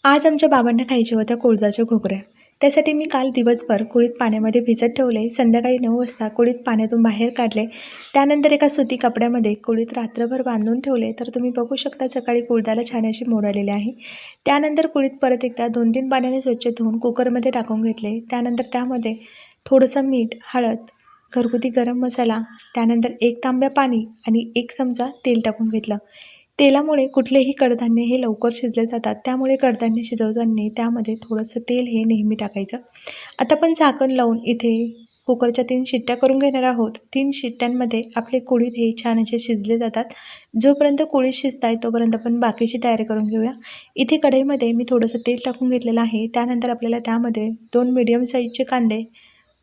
आज आमच्या बाबांना खायच्या होत्या कुळथाच्या घुगऱ्या. त्यासाठी मी काल दिवसभर कुळीत पाण्यामध्ये भिजत ठेवले. संध्याकाळी 9 वाजता कुळीत पाण्यातून बाहेर काढले. त्यानंतर एका सुती कपड्यामध्ये कुळीत रात्रभर बांधून ठेवले. तर तुम्ही बघू शकता सकाळी कुळथाला छान अशी मोड आलेली आहे. त्यानंतर कुळीत परत एकदा 2-3 पाण्याने स्वच्छ धुवून कुकरमध्ये टाकून घेतले. त्यानंतर त्यामध्ये थोडंसं मीठ, हळद, घरगुती गरम मसाला, त्यानंतर 1 तांब्या पाणी आणि 1 चमचा तेल टाकून घेतलं. तेलामुळे कुठलेही कडधान्य हे लवकर शिजले जातात. त्यामुळे कडधान्य शिजवताना त्यामध्ये थोडंसं तेल हे नेहमी टाकायचं. आता आपण झाकण लावून इथे कुकरच्या 3 शिट्ट्या करून घेणार आहोत. 3 शिट्ट्यांमध्ये आपले कुळीथ हे छान असे शिजले जातात. जोपर्यंत कुळीथ शिजत आहे तोपर्यंत आपण बाकीची तयारी करून घेऊया. इथे कढईमध्ये मी थोडंसं तेल टाकून घेतलेलं आहे. त्यानंतर आपल्याला त्यामध्ये 2 मीडियम साईजचे कांदे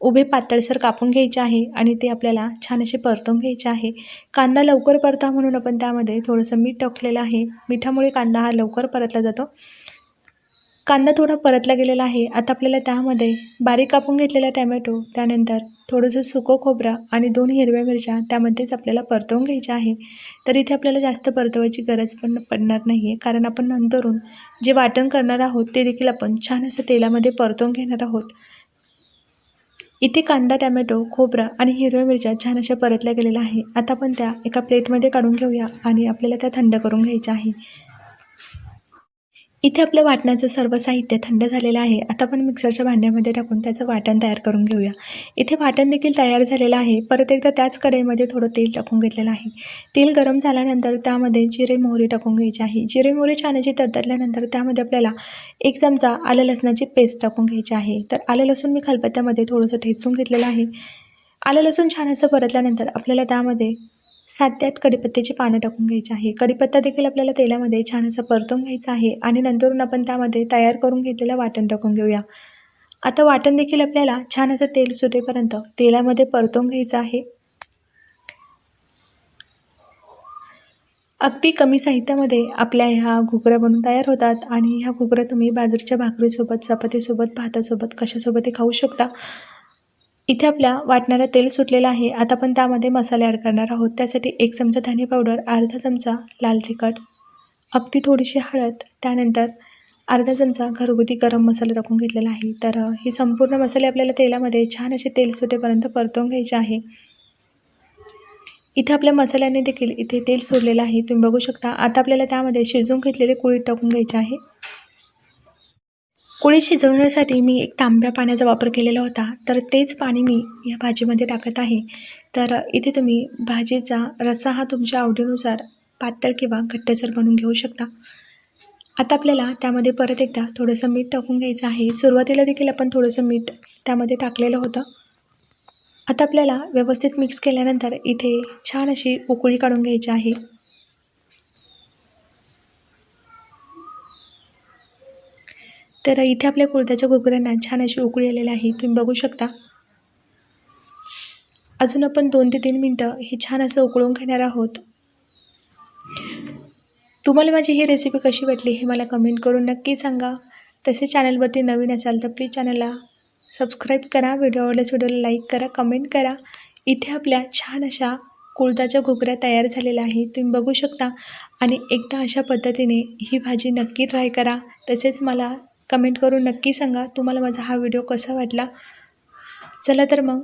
उभे पातळसर कापून घ्यायचे आहे आणि ते आपल्याला छान असे परतून घ्यायचे आहे. कांदा लवकर परता म्हणून आपण त्यामध्ये थोडंसं मीठ टाकलेलं आहे. मिठामुळे कांदा हा लवकर परतला जातो. कांदा थोडा परतला गेलेला आहे. आता आपल्याला त्यामध्ये बारीक कापून घेतलेला टोमॅटो, त्यानंतर थोडंसं सुकं खोबरं आणि 2 हिरव्या मिरच्या त्यामध्येच आपल्याला परतवून घ्यायच्या आहे. तर इथे आपल्याला जास्त परतवायची गरज पण पडणार नाही आहे, कारण आपण नंतरून जे वाटण करणार आहोत ते देखील आपण छान असं तेलामध्ये परतवून घेणार आहोत. इथे कांदा, टोमॅटो, खोबरं आणि हिरव्या मिरच्या छान अशा परतल्या गेलेल्या आहे. आता आपण त्या एका प्लेटमध्ये काढून घेऊया आणि आपल्याला त्या थंड करून घ्यायच्या आहे. इथे आपल्या वाटणाचं सर्व साहित्य थंड झालेलं आहे. आता आपण मिक्सरच्या भांड्यामध्ये टाकून त्याचं वाटण तयार करून घेऊया. इथे वाटण देखील तयार झालेलं आहे. परत एकदा त्याच कढईमध्ये थोडं तेल टाकून घेतलेलं आहे. तेल गरम झाल्यानंतर त्यामध्ये जिरे, मोहरी टाकून घ्यायची आहे. जिरे, मोहरी छान अशी तडतडल्यानंतर त्यामध्ये आपल्याला 1 चमचा आलं लसणाची पेस्ट टाकून घ्यायची आहे. तर आलं लसूण मी खलबत्त्यामध्ये थोडंसं ठेचून घेतलेलं आहे. आलं लसूण छान असं परतल्यानंतर आपल्याला त्यामध्ये 7 ते 8 कढीपत्त्याची पानं टाकून घ्यायची आहे. कढीपत्ता देखील आपल्याला तेलामध्ये छान असं परतून घ्यायचं आहे आणि नंतरून आपण त्यामध्ये तयार करून घेतलेलं वाटण टाकून घेऊया. आता वाटण देखील आपल्याला छान असं तेल सुटेपर्यंत तेलामध्ये परतून घ्यायचं आहे. अगदी कमी साहित्यामध्ये आपल्या ह्या घुगऱ्या बनून तयार होतात आणि ह्या घुगऱ्या तुम्ही बाजरीच्या भाकरीसोबत, चपातीसोबत, भातासोबत कशासोबतही खाऊ शकता. इथे आपल्या वाटणाला तेल सुटलेलं आहे. आता आपण त्यामध्ये मसाले ॲड करणार आहोत. त्यासाठी 1 चमचा धने पावडर, अर्धा चमचा लाल तिखट, अगदी थोडीशी हळद, त्यानंतर अर्धा चमचा घरगुती गरम मसाला टाकून घेतलेला आहे. तर हे संपूर्ण मसाले आपल्याला तेलामध्ये छान असे तेल सुटेपर्यंत परतवून घ्यायचे आहे. इथे आपल्या मसाल्याने देखील इथे तेल सोडलेलं आहे, तुम्ही बघू शकता. आता आपल्याला त्यामध्ये शिजवून घेतलेले कुळीथ टाकून घ्यायचे आहे. कुळीथ शिजवण्यासाठी मी 1 तांब्या पाण्याचा वापर केलेला होता. तर तेच पाणी मी या भाजीमध्ये टाकत आहे. तर इथे तुम्ही भाजीचा रस्सा हा तुमच्या आवडीनुसार पातळ किंवा घट्टसर बनवून घेऊ शकता. आता आपल्याला त्यामध्ये परत एकदा थोडंसं मीठ टाकून घ्यायचं आहे. सुरुवातीला देखील आपण थोडंसं मीठ त्यामध्ये टाकलेलं होतं. आता आपल्याला व्यवस्थित मिक्स केल्यानंतर इथे छान अशी उकळी काढून घ्यायची आहे. तर इथे आपल्या कुळथाच्या घुगऱ्यांना छान अशी उकळी आलेली आहे, तुम्ही बघू शकता. अजून आपण 2 ते 3 मिनटं हे छान असं उकळून घेणार आहोत. तुम्हाला माझी ही रेसिपी कशी वाटली हे मला कमेंट करून नक्की सांगा. तसे चॅनलवरती नवीन असाल तर प्लीज चॅनलला सबस्क्राईब करा. व्हिडिओ आवडल्यास व्हिडिओला लाईक करा, कमेंट करा. इथे आपल्या छान अशा कुळथाच्या घुगऱ्या तयार झालेल्या आहेत, तुम्ही बघू शकता. आणि एकदा अशा पद्धतीने ही भाजी नक्की ट्राय करा. तसेच मला कमेंट करून नक्की सांगा तुम्हाला माझा हा व्हिडिओ कसा वाटला. चला तर मग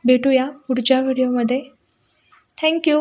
भेटूया पुढच्या व्हिडिओमध्ये. थँक्यू.